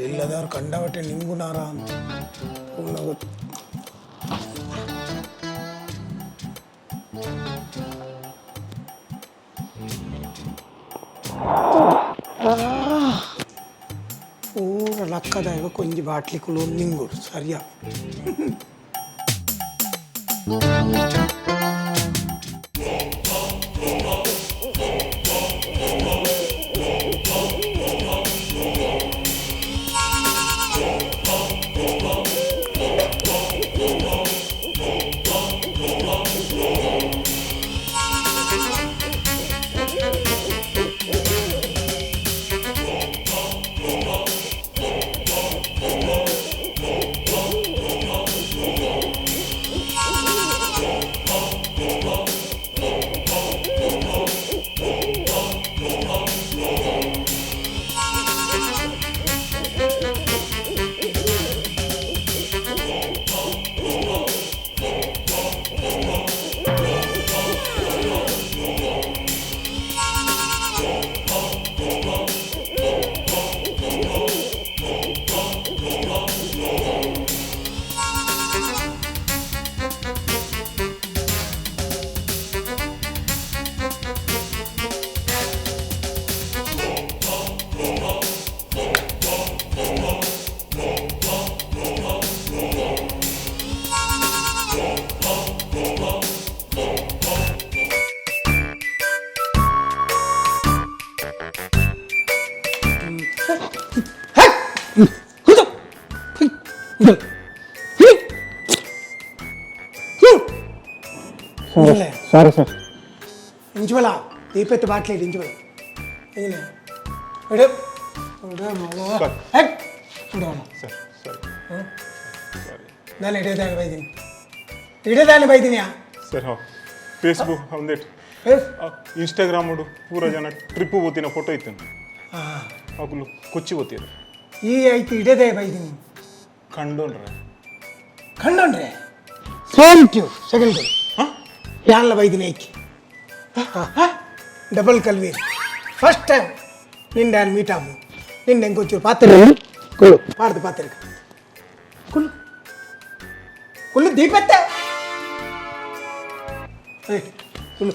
ಎಲ್ಲದಾರು ಕಂಡಬಟ್ಟೆ ನಿಂಗೂ ಆರಾಮ್ ಪೂರ ಲಕ್ಕದಾಗ ಕೊಂಚ ಬಾಟ್ಲಿ ಕುಳು ನಿಂಗುಡು ಸರಿಯಾ సారీ సార్ ఇంచువలా దీపెత్తి బాట్లేదు ఇంచువల ನಾನು ಇಡೇದಾನೆ ಬೈದೀನಿ ಇಡೇದಾನೆ ಬೈದೀನಿಯಾ ಸರ್ ಹಾಂ ಫೇಸ್ಬುಕ್ ಒಂದೇಟ್ ಇನ್ಸ್ಟಾಗ್ರಾಮ್ ಪೂರ ಜನ ಟ್ರಿಪ್ ಓದ್ತಿನ ಫೋಟೋ ಇತ್ತು ಅವು ಕೊಚ್ಚಿ ಓದ್ತಿದ್ರು ಈ ಐತಿ ಇಡೇದೇ ಬೈದೀನಿ ಕಂಡೋಣ್ರೆ ಸೇಮ್ ಟ್ಯೂ ಸೆಕೆಂಡ್ ಕೊಡು ಯಾನ್ಲ ಬೈದಿನಿ ಐಕಿ ಡಬಲ್ ಕಲ್ವಿ ಫಸ್ಟ್ ಟೈಮ್ ನಿಂದ ನಾನು ಮೀಟ್ ಆಗು ನಿಂದ ಹೆಂಗೆ ಕೊಚ್ಚು ಪಾತ್ರ ಕೊಡು ಪಾಡ್ದು ಪಾತ್ರ ಕುಲ್ಲು ಕುಲ್ಲು ದೀಪತ್ತೆ ಕುಲ್ಲು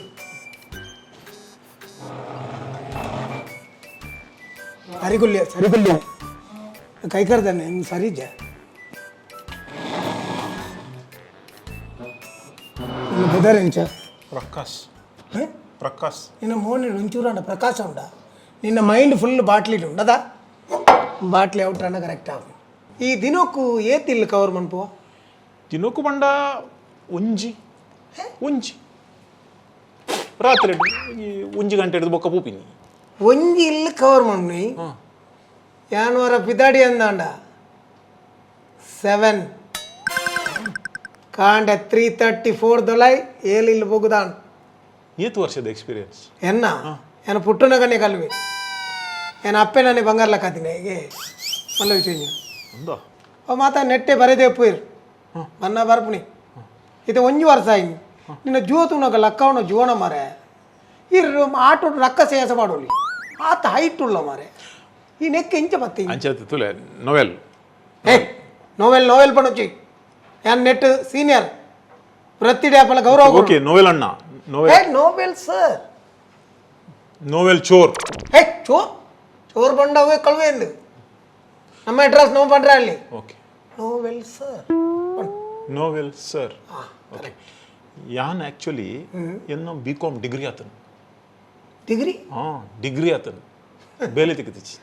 ಸರಿಗುಲ್ಯ ಕೈ ಕರ್ದಾನೆ ಹಿಂಗೆ ಸರಿ ಇದ್ಯಾ బెదరించా ప్రకాష్ నిన్న మోని నుంచూరంట ప్రకాశం ఉండ నిన్న మైండ్ ఫుల్ బాಟ್ಲಿ ఉండదా ಬಾಟ್ಲಿ ಔಟ್ ಅನ್ನ ಕರೆಕ್ಟ್ ಆಗ ಈ ದಿನಕ್ಕೂ ಏತಿಲ್ಲ ಕವರ್ ಮನ್ಪೋ ದಿನಕ್ಕೂ ಬಂಡ ಒಂಜಿ ರಾತ್ರಿ ಒಂಜಿ ಗಂಟೆ ಹಿಡಿದು ಬೊಕ್ಕ ಪೂಪಿನಿ ಒಂಜಿ ಇಲ್ಲ ಕವರ್ ಮನ್ನಿ ಯಾನ್ವರ ಪಿದಾಡಿ ಅಂದಾಂಡ 7 ಕಾಂಡೆ 334 ದೊಲೈ ಏಲಿಲ್ಲ ಬೊಗುದಾನ್ ಏತು ವರ್ಷದ ಎಕ್ಸ್ಪೀರಿಯನ್ಸ್ ಎನ್ನ ಪುಟ್ಟನಗನೆ ಕಲ್ವಿ ಎನ್ನ ಅಪ್ಪೆನೇ ಬಂಗಾರ ಲಕ್ಕಾತೀನಿ ಹೇಗೆ ಮಲ್ಲ ವಿಷಯ ಅವು ಮಾತಾ ನೆಟ್ಟೆ ಬರದೇ ಪುಯ್ರು ಮನ್ನ ಬರ್ಪುನಿ ಇದು ಒಂಜು ವರ್ಷ ಆಯ್ನಿ ನಿನ್ನ ಜೋತುನಗ ಲಕ್ಕವನ ಜೋಣ ಮಾರೆ ಇರು ಆಟೋ ರಕ್ಕ ಸೇಸ ಮಾಡೋಲಿ ಆತ ಹೈಟ್ ಉಳ್ಳ ಮಾರೆ ಈ ನೆಕ್ ಎಂಚ ಬತ್ತಿ ನೋವೆಲ್ ನೋವೆಲ್ ಪಣೊಚ್ಚಿ ಯಾನ್ ನೆಟ್ ಸೀನಿಯರ್ ವೃತ್ತಿಡ್ಯಾಪಲ ಗೌರವ ಓಕೆ ನೋವೆಲ್ ಅಣ್ಣ ನೋವೆಲ್ ಸರ್ ನೋವೆಲ್ ಚೋರ್ ಚೋರ್ ಬಂಡವೇ ಕಳುವೆಂದು ನಮ್ಮ ಅಡ್ರೆಸ್ ನಾವು ಪಂಡ್ರೆ ಅಲ್ಲಿ okay novel sir novel sir okay ಯಾನ್ ಆ್ಯಕ್ಚುಲಿ ಎನ್ನೋ ಬಿ ಕಾಮ್ ಡಿಗ್ರಿ ಆತನು ಡಿಗ್ರಿ ಡಿಗ್ರಿ ಆತನು ಬೇಲೆ ತಿಕ್ಕತಿಚ್ಚಿ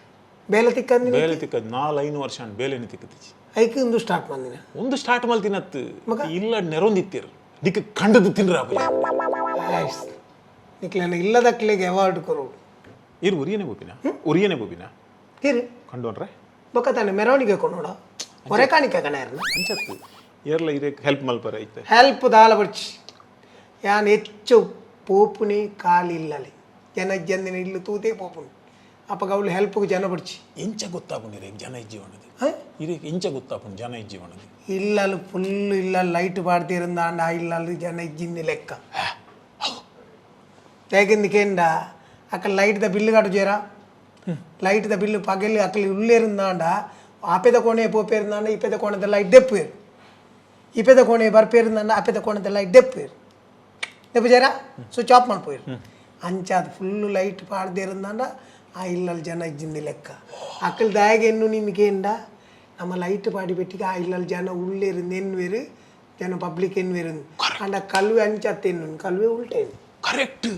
ಬೇಲೆ ತಿಕ್ಕಂದಿ ಬೇಲೆ ತಿಕ್ಕದು 4-5 ವರ್ಷ ಬೇಲೆನೆ ತಿಕ್ಕತಿಚ್ಚಿ ಐಕೆ ಒಂದು ಸ್ಟಾರ್ಟ್ ಬಂದಿನ ಒಂದು ಸ್ಟಾರ್ಟ್ ಮಲ್ ತಿನ್ನತ್ತು ಇಲ್ಲ ನೆರೊಂದಿತ್ತೀರು ದಿಕ್ಕ ಕಂಡದು ತಿನ್ರ ನಿಕ್ಲೇನ ಇಲ್ಲದಕ್ಲಿಗೆ ಅವಾರ್ಡ್ ಕೊರು ಇರು ಉರಿಯನೆ ಬೋಪಿನ ಇರು ಕಂಡೋನ್ರೆ ಬೊಕ್ಕತಾನೆ ಮೆರವಣಿಗೆ ಕೊಡೋಣ ಹೊರೆ ಕಾಣಿಕೆ ಕಣ ಅಂಚತ್ತು ಏರ್ಲ ಇರೇ ಹೆಲ್ಪ್ ಮಲ್ಪರ ಐತೆ ಹೆಲ್ಪ್ ದಾಲ ಬಡ್ಚಿ ಯಾನ್ ಹೆಚ್ಚು ಪೋಪುನಿ ಕಾಲಿಲ್ಲಲಿ ಜನ ಇಲ್ಲು ತೂತೆ ಪೋಪುನಿ ಅಪ್ಪ ಅವಳು ಹೆಲ್ಪ್ಗೆ ಜನ ಬಡ್ಚಿ ಎಂಚ ಗೊತ್ತಾಪುಂಡು ಜನ ಇಜ್ಜೀವನದು ಇರೇ ಎಂಚ ಗೊತ್ತಾಪುಂಡು ಜನ ಇಜ್ಜೀವನದು ಇಲ್ಲಲು ಫುಲ್ ಇಲ್ಲ ಲೈಟ್ ಪಾಡ್ತಿರಂದಾಂಡ ಇಲ್ಲಲು ಜನ ಇಜ್ಜಿಂದ ಲೆಕ್ಕ ಹೇಗೆಂದಿಕೇಂಡ ಅಕ್ಕ ಲೈಟ್ದ ಬಿಲ್ಲು ಕಾಟು ಜೇರ ಲೈಟ್ದ ಬಿಲ್ಲು ಪಗಲಿ ಅಕ್ಕಲಿ ಉಳ್ಳೇರಿಂದಾಂಡ ಆಪೆದ ಕೋಣೆ ಪೋಪೇರಿಂದಾಂಡ ಇಪ್ಪೆದ ಕೋಣದ ಲೈಟ್ ದೆಪ್ಪೇರು ಇಪ್ಪೆದ ಕೋಣೆ ಬರ್ಪೇರಿಂದಾಂಡ ಆಪೆದ ಕೋಣದ ಲೈಟ್ ದೆಪ್ಪೇರು ದೆಪ್ಪು ಜೇರ ಸ್ವಿಚ್ ಆಫ್ ಮಾಡ್ಪೋರು ಅಂಚಾದ ಫುಲ್ಲು ಲೈಟ್ ಪಾಡ್ದಿರಂದಾಂಡ ಆ ಇಲ್ಲಲ್ಲಿ ಜನ ಇಜ್ಜಿಂದ ಲೆಕ್ಕ ಅಕ್ಕಲ್ ದಾಯಗೆ ಎನ್ನು ನಿನ್ಗೇಂಡ ನಮ್ಮ ಲೈಟ್ ಪಾಡಿ ಬೆಟ್ಟಿಗೆ ಆ ಇಲ್ಲಲ್ಲಿ ಜನ ಉಳ್ಳೇರಿಂದ ಎನ್ವೇರು ಜನ ಪಬ್ಲಿಕ್ ಎನ್ವೇರು ಅಂಡ ಕಲ್ವೆ ಅಂಚತ್ತೆನ್ನು ಕಲ್ವೆ ಉಲ್ಟೇನು ಕರೆಕ್ಟ್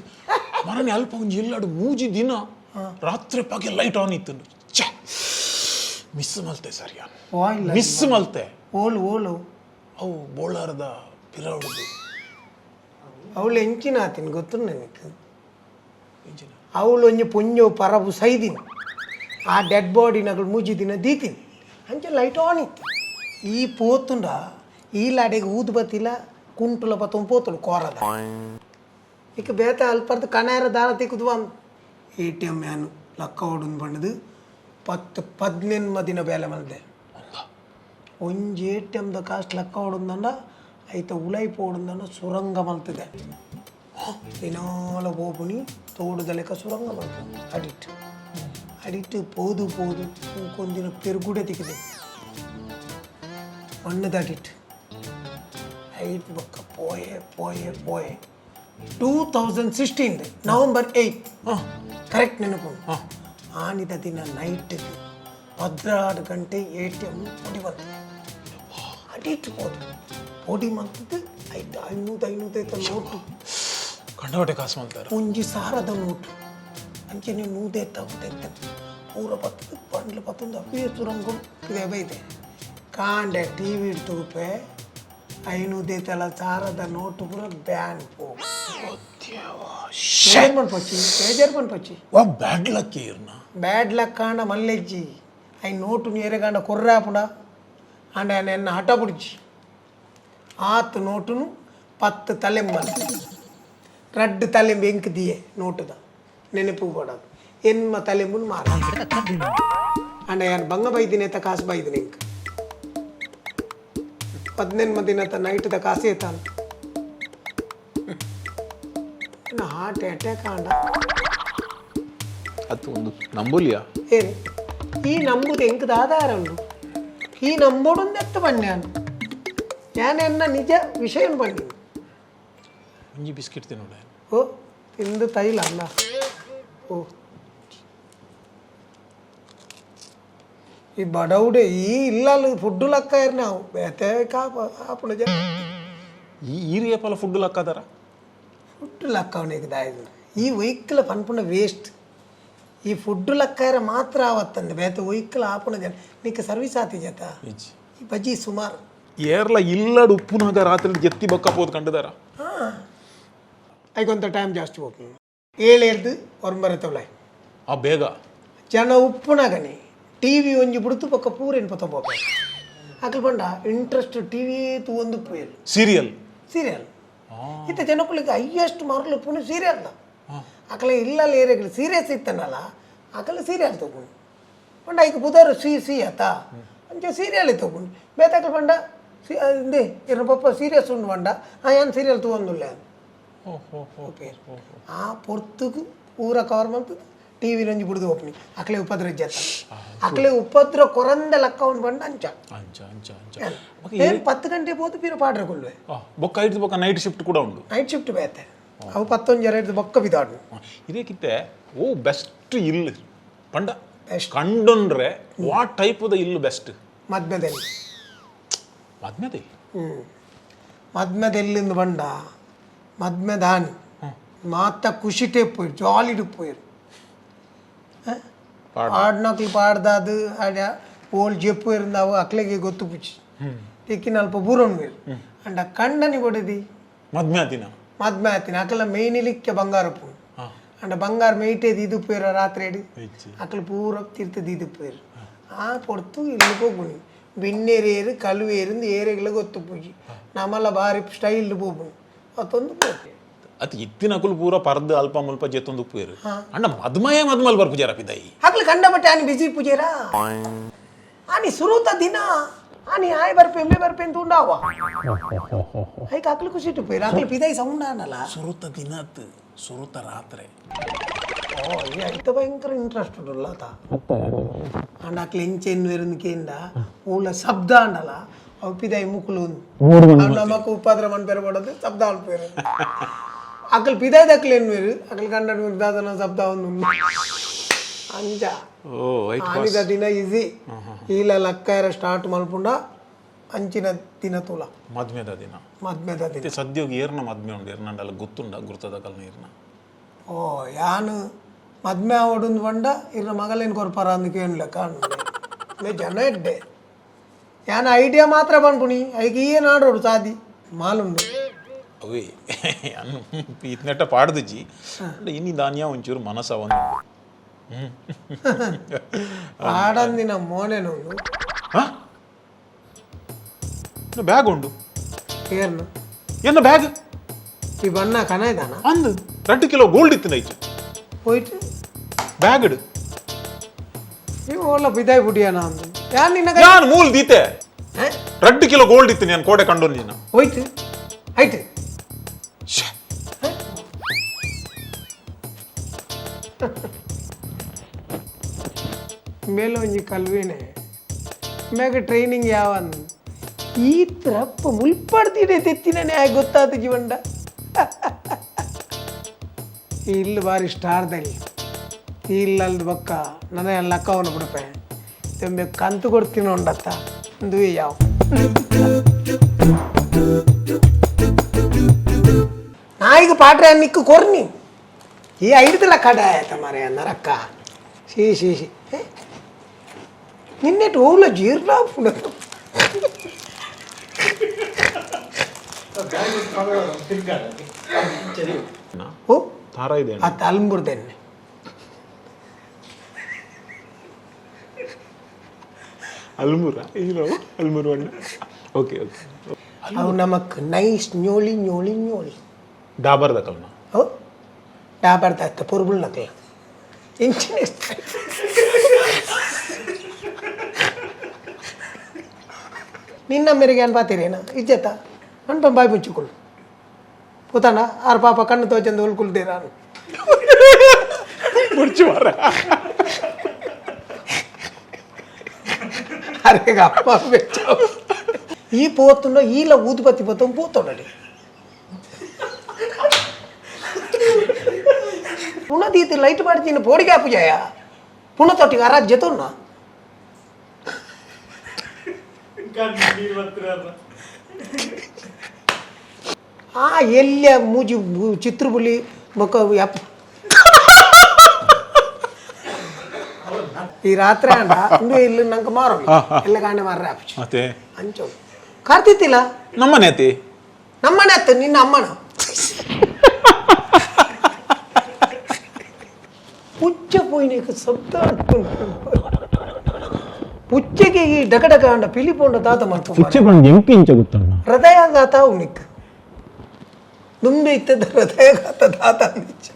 ಮರನೆ ಅಲ್ಪ ಒಂಜಿ ಇಲ್ಲಾಡು ಮೂಜಿ ದಿನ ರಾತ್ರಿ ಪಾಗೆ ಲೈಟ್ ಆನ್ ಇತ್ತು ಮಿಸ್ ಮಲ್ತೆ ಸರಿಯಾ ಮಿಸ್ ಮಲ್ತೆ ಓಲು ಅವು ಬೋಳಾರದ ಪಿರಾವಳದು ಅವಳು ಎಂಚಿನ ಆತಿನ ಗೊತ್ತು ನನಗೆ ಅವಳು ಒಂಜಿ ಪೊಂಜು ಪರಬು ಸೈದಿನ ಆ ಡೆಡ್ ಬಾಡಿ ನಗಳು ಮೂಜಿ ದಿನ ದೀತೀನಿ ಅಂಚೆ ಲೈಟ್ ಆನ್ ಇತ್ತು ಈ ಪೋತುಂಡ ಈ ಲಾಡೆಗೆ ಊದು ಬತ್ತಿಲ್ಲ ಕುಂಟುಲ ಬತ್ತ ಪೋತುಳು ಕೋರದ ಇಕ ಬೇತ ಅಲ್ಪರ್ದು ಕಣಾರ ದಾರ ತಿಕ್ಕುದು ಒಂದು ATM ಮ್ಯಾನು ಲಕ್ಕ ಹೊಡೊಂದು ಬಂಡದು 10-18 ದಿನ ಬೇಲೆ ಮಲ್ದೆ ಒಂಜಿ ATMದ ಕಾಸ್ಟ್ ಲಕ್ಕ ಹೊಡೊಂದಂಡ ಐತ ಉಳೈ ಪೋಡೊಂದಂಡ ಸುರಂಗ ಮಲ್ತದೆ ದಿನಾಲ ಹೋಗುನಿ ತೋಟದ ಲೆಕ್ಕ ಸುರಂಗ ಮಲ್ತದೆ ಅಡಿಟ್ಟು ಪೋದು ಕೊಂದಿನ ಪೆರುಗುಡೆ ತಿಕ್ಕಿದೆ ಮಣ್ಣದ ಅಡಿಟ್ಟು ಐಟ್ ಬಕ್ಕ ಪೋಯೆ 2016 ನವಂಬರ್ 8 ಕರೆಕ್ಟ್ ನೆನಪು ಆನಿದ ದಿನ ನೈಟ್ 16 ಗಂಟೆ ATM ಪೊಡಿ ಬಂತು ಅಡಿಟ್ಟು ಪೊಡಿ ಮಲ್ತದ್ದು ಐದು 500 ನೋಟು ಕಂಡವಟೆ ಕಾಸು ಮಾಡ್ತಾರೆ ಒಂಜಿ ಸಾರದ ನೋಟು ಅಂಚೆನೆ ನೂದೆ ತಗ್ದೆ ಪೂರ ಪತ್ತು ಬಂಡ್ಲು ಪತ್ತೊಂದು ಅಪ್ಪೇ ಸುರಂಗು ಇದೆ ಕಾಂಡೆ TV ಇಡ್ತುಪೆ 500 ತಲ ಸಾರದ ನೋಟು ಪೂರ ಬ್ಯಾನ್ ಪೋ ಬೇಜಾರ್ ಪಚ್ಚಿ ಬ್ಯಾಡ್ ಲಕ್ ಇರ್ನ ಬ್ಯಾಡ್ ಲಕ್ ಕಾಂಡ ಮಲ್ಲೆಜ್ಜಿ ಐ ನೋಟು ನೀರೆಗಾಂಡ ಕೊರ್ರಾಪುಡ ಅಂಡ ಎನ್ನ ಹಠ ಪುಡ್ಜಿ ಆತು ನೋಟುನು 10 ತಲೆಂಬಲ್ 2 ತಲೆಂಬು ಎಂಕ್ ದಿಯೆ ನೋಟುದ ನೆನಪು ಕೊಡೋದು ಎನ್ಮ ತಲೆಂಬುನು ಮಾರ ಅಂಡ ಯಾರು ಬಂಗ ಬೈದಿನೇತ ಕಾಸು ಬೈದಿನ ಎಂಕ್ 18 ದಿನದ ನೈಟ್ದ ಕಾಸು ಏತಾನು ಹಾರ್ಟ್ ಅಟ್ಯಾಕ್ ಆಂಡ ಅದು ಒಂದು ನಂಬುಲಿಯಾ ಏನು ಈ ನಂಬುದು ಎಂಕದ ಆಧಾರ ಉಂಡು ಈ ನಂಬೋಡೊಂದು ಎತ್ತು ಬಣ್ಣ ಯಾನೆನ್ನ ನಿಜ ವಿಷಯ ಬನ್ನಿ ಒಂಜಿ ಬಿಸ್ಕಿಟ್ ತಿನ್ನೋಡ ಓ ತಿಂದು ತೈಲ ಅಲ್ಲ ಓ ಈ ಬಡವುಡೆ ಈ ಇಲ್ಲ ಫುಡ್ ಲಕ್ಕ ಇರ್ ನಾವು ಬೇತೆ ಕಾಪುಣ ಜನ ಈ ಈರಿಯಪ್ಪಲ ಫುಡ್ ಲಕ್ಕದಾರ ಫುಡ್ ಲಕ್ಕ ಅವನಿಗೆ ದಾಯ್ದು ಈ ವೆಹಿಕಲ್ ಪನ್ಪುಣ ವೇಸ್ಟ್ ಈ ಫುಡ್ ಲಕ್ಕ ಮಾತ್ರ ಆವತ್ತಂದೆ ಬೇತೆ ವೆಹಿಕಲ್ ಆಪುಣ ಜನ ನೀಕೆ ಸರ್ವಿಸ್ ಆತಿ ಜತ ಈ ಬಜ್ಜಿ ಸುಮಾರು ಏರ್ಲ ಇಲ್ಲಡು ಉಪ್ಪುನಾಗ ರಾತ್ರಿ ಜತ್ತಿ ಬಕ್ಕ ಪೋದು ಕಂಡದಾರ ಐಕೊಂತ ಟೈಮ್ ಜಾಸ್ತಿ ಹೋಗ್ತೀನಿ 7 ಹೊರಬರತ್ತವಲ್ಲ ಆ ಬೇಗ ಜನ ಉಪ್ಪುನಾಗನೆ TV ಒಂಜಿ ಬಿಡ್ತು ಪಕ್ಕ ಪೂರೇನು ಪತ್ತ ಹೋಗ ಅಕಲ್ ಬಂಡ ಇಂಟ್ರೆಸ್ಟ್ TV ಒಂದು ಪೇಲ್ ಸೀರಿಯಲ್ ಇತ್ತ ಜನಕ್ಕಳಿಗೆ ಹೈಯೆಸ್ಟ್ ಮಾರ್ಲು ಪುನಃ ಸೀರಿಯಲ್ ಅಕಲ ಇಲ್ಲ ಏರಿಯಾಗಳು ಸೀರಿಯಸ್ ಇತ್ತನಲ್ಲ ಅಕಲ ಸೀರಿಯಲ್ ತಗೊಂಡು ಬಂಡ ಈಗ ಬುಧವಾರ ಸಿ ಆತ ಅಂಚೆ ಸೀರಿಯಲ್ ತಗೊಂಡು ಬೇತಕಲ್ ಬಂಡ ಇಂದೇ ಇರ ಪಪ್ಪ ಸೀರಿಯಸ್ ಉಂಡು ಬಂಡ ಏನು ಸೀರಿಯಲ್ ತಗೊಂಡುಲ್ಲ ಓಕೆ ಆ ಪೊರ್ತುಗು ಪೂರ ಕವರ್ ಮಾಡ್ತದೆ ಟಿವಿ ರಂಜಿ ಬಿಡುದು ಓಪನಿ ಅಕ್ಲೆ ಉಪದ್ರ ಜತ್ತ ಅಕ್ಲೆ ಉಪದ್ರ ಕೊರಂದ ಲಕ್ಕ ಒಂದು ಬಂಡ ಅಂಚ ಅಂಚ ಅಂಚ ಅಂಚ ಏನು 10 ಗಂಟೆ పోతే ಪೀರ ಪಾಡ್ರಕೊಳ್ಳುವೆ ಬೊಕ್ಕ ಐದು ಬೊಕ್ಕ ನೈಟ್ ಶಿಫ್ಟ್ ಕೂಡ ಉಂಡು ನೈಟ್ ಶಿಫ್ಟ್ ಬೇತೆ ಅವು 11 ಬೊಕ್ಕ ಬಿದಾಡು ಇದಕ್ಕಿತ್ತೆ ಓ ಬೆಸ್ಟ್ ಇಲ್ಲು ಪಂಡ ಕಂಡೊಂಡ್ರೆ ವಾಟ್ ಟೈಪ್ ದ ಇಲ್ಲು ಬೆಸ್ಟ್ ಮದ್ಮೆದಲ್ಲಿ ಮದ್ಮೆದೆ ಮದ್ಮೆದೆಲ್ಲಿಂದ ಬಂಡ ಮದ್ಮೆದಾನಿ ಮಾತ ಖುಷಿಟೇ போய் ಜಾಲಿಡು పోయారు ఆడనకులు పాడదాదు ఆడ ఓళ్ళు చెప్పు ఇరుందావు అక్కలకి గొత్తు పుచ్చి తిక్కిన అಲ್ಪ బూరొన్ మీరు అండ్ కండని పడేది మద్మ్యాతిన అక్కల మెయినిలిక్క బంగారపు అండ్ బంగారు మెయిటేది ఇది పోయారు రాత్రేడు అక్కల పూర తిరుతది ఇది పోయారు ఆ పొడుతూ ఇల్లు పోగుని బిన్నేరేరు కలువేరు ఏరేగల గొత్తు పుచ్చి ನಮ್ಮಲ್ಲ ಭಾರಿ ಸ್ಟೈಲ್ ಬೋಬು ಅತ್ತೊಂದು పోతే ಅದು ಇತ್ತಿನಕುಲು ಪೂರ ಪರ್ದ ಅಲ್ಪ ಮುಲ್ಪ ಜೆತ್ತೊಂದು ಉಪ್ಪೇರು ಅಂಡ ಮದ್ಮಯ ಮದ್ಮಲ್ ಬರ್ ಪೂಜಾರ ಪಿದಾಯಿ ಅಕ್ಲು ಕಂಡಬಟ್ಟೆ ಆನಿ ಬಿಜಿ ಪೂಜೇರಾ ಆನಿ ಸುರುತ ದಿನ ಆನಿ ಆಯ್ ಬರ್ಪೇನ್ ತುಂಡಾವ ಐಕ್ ಅಕ್ಲು ಖುಷಿಟ್ಟು ಪೇರು ಅಕ್ಲು ಪಿದಾಯಿ ಸೌಂಡ ಅನ್ನಲ್ಲ ಸುರುತ ದಿನತ್ ಸುರುತ ರಾತ್ರೆ ಓ ಈ ಐತ ಭಯಂಕರ ಇಂಟ್ರೆಸ್ಟ್ ಉಂಟಲ್ಲ ಆತ ಅಂಡ ಅಕ್ಲು ಎಂಚೆನ್ ವೇರುಂದಿಕೆಂಡ ಊಳ ಶಬ್ದ ಅಂಡಲ್ಲ ಅವು ಪಿದಾಯಿ ಮುಕ್ಕುಲು ನಮ್ಮಕ್ಕ ಉಪಾದ್ರ ಮನ್ ಪೇರು ಪಡೋದು ಶಬ್ದ ಅನ್ ಪೇರು అక్కడ పిదాయి దక్కలేను మీరు అక్కడ కంటే మీరు దాదాపు శబ్ద ఉంది అంజ ఆనిద ದಿನ ಈಸಿ ಇಲ್ಲ ಲಕ್ಕಾಯರ ಸ್ಟಾರ್ಟ್ ಮಲ್ಪುಂಡ ಅಂಚಿನ ದಿನ ತೂಲ ಮದ್ಮೆದ ದಿನ ಸದ್ಯೋಗಿ ಏರ್ನ ಮದ್ಮೆ ಉಂಡು ಏರ್ನಂಡಲ್ಲ ಗೊತ್ತುಂಡ ಗುರ್ತದ ಕಲ್ನ ಏರ್ನ ಓ ಯಾನು ಮದ್ಮೆ ಆವಡುಂದು ಬಂಡ ಇರ್ನ ಮಗಲೇನು ಕೊರ್ಪಾರ ಅಂದಕ್ಕೆ ಏನು ಲೆಕ್ಕ ಮೇ ಜನ ಇಡ್ಡೆ ಯಾನ ಐಡಿಯಾ ಮಾತ್ರ ಬಂದ್ಪುಣಿ ಐಗೆ ಏನು ಆಡೋಡು ಸಾದಿ ಮಾಲುಂಡು ಅವೇ ಇತ್ನೆಟ್ಟ ಪಾಡ್ದಜ್ಜಿ ಇನ್ನು ದಾನಿಯ ಒಂಚೂರು ಮನಸ್ಸ ಒಂದು ಪಾಡಂದಿನ ಮೋನೇನು ಬ್ಯಾಗ್ ಉಂಡು ಏರ್ನು ಎನ್ನ ಬ್ಯಾಗ್ ಈ ಬಣ್ಣ ಕನ ಇದಾನ ಅಂದು 2 ಕಿಲೋ ಗೋಲ್ಡ್ ಇತ್ತು ನೈಟ್ ಹೋಯ್ತು ಬ್ಯಾಗ್ ಇಡು ನೀವು ಒಳ್ಳೆ ಬಿದಾಯಿ ಬುಡಿಯಾನ ಅಂದು ಯಾರು ನಿನ್ನ ಯಾನ್ ಮೂಲ್ ದೀತೆ 2 ಕಿಲೋ ಗೋಲ್ಡ್ ಇತ್ತು ನಾನು ಕೋಡೆ ಕಂಡು ನೀನು ಹೋಯ್ತು ಆಯ್ತು ಮೇಲೊಂಜಿ ಕಲ್ವಿನೇ ಮ್ಯಾಗ ಟ್ರೈನಿಂಗ್ ಯಾವನ್ ಈ ತರಪ್ಪ ಮುಲ್ಪಡ್ತಿಡೆ ತೆತ್ತಿನೇ ಆಗಿ ಗೊತ್ತಾದ ಜೀವಂಡ ಇಲ್ಲು ಬಾರಿ ಸ್ಟಾರ್ದಲ್ಲಿ ಇಲ್ಲಲ್ದು ಬಕ್ಕ ನನ್ನ ಎಲ್ಲ ಅಕ್ಕವನ್ನ ಬಿಡಪೆ ತೆಂಬೆ ಕಂತು ಕೊಡ್ತೀನಿ ಉಂಡತ್ತ ಒಂದು ಯಾವ ನಾಯಿಗೆ ಪಾಟ್ರೆ ಅನ್ನಿಕ್ಕು ಕೊರ್ನಿ ಈ ಐಡ್ದಲ್ಲ ಕಡ ಆಯ್ತ ಮರೆ ಅನ್ನರಕ್ಕ ಶೀ ನಿನ್ನೆಟ್ಟು ಹೋಗ್ಲ ಜೀರ್ಲ ಓ ತಾರ ಇದೆ ಅತ್ತ ಅಲ್ಮುರ್ದೆನ್ನೆ ಅಲ್ಮುರ ಅಲ್ಮುರು ಅಣ್ಣ ಓಕೆ ಅವು ನಮಕ್ ನೈಸ್ ನ್ಯೋಳಿ ಡಾಬರ್ ದಕಲ್ನ ಓ ಡಾಬರ್ ದತ್ತ ಪುರ್ಬುಲ್ ನಕಲ ಇಂಚಿನ ನಿನ್ನ ಮೇರೆಗೆ ಏನು ಪಾತೀರೇನ ಇಜ್ಜತ ಅನ್ಪ ಬಾಯಿ ಮುಚ್ಚಿಕೊಳ್ಳು ಪುತಾನ ಆರು ಪಾಪ ಕಣ್ಣು ತೋಚಂದು ಉಳ್ಕೊಳ್ತೀರಾನು ಮುಚ್ಚುವಾರ అరేగా అమ్మ పెట్టావు ఈ పోతుండో ఈల ఊదుపత్తి పోతాం పోతాడు పునది లైట్ పడి తిన్న పోడిగా పూజాయా పునతోటి అరాజ్యతున్నా ఆ ఎల్లె మూజి చిత్రపులి ఒక ಈ ರಾತ್ರಿ ಅಂಡ ಇಂದು ಇಲ್ಲಿ ನಂಗೆ ಮಾರೋದು ಎಲ್ಲ ಗಾಂಡೆ ಮಾರ್ರೆ ಆಪಿಚು ಮತ್ತೆ ಅಂಚು ಕಾರ್ತಿತ್ತಿಲ್ಲ ನಮ್ಮನೆ ಅತ್ತಿ ನಮ್ಮನೆ ಅತ್ತ ನಿನ್ನ ಅಮ್ಮನ ಪುಚ್ಚ ಪೋಯಿನೇಕ ಶಬ್ದ ಪುಚ್ಚೆಗೆ ಈ ಡಕಡಕ ಅಂಡ ಪಿಲಿಪೊಂಡ ತಾತ ಮಾಡ್ಕೊಂಡು ಪುಚ್ಚೆಗೊಂಡು ಎಂಪಿಂಚ ಗೊತ್ತಣ್ಣ ಹೃದಯಾಘಾತ ಉನಿಕ್ ದುಂಬೆ ಇತ್ತದ ಹೃದಯಾಘಾತ ತಾತ ಅಂದಿಚ್ಚ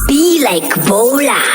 Be like Bolar.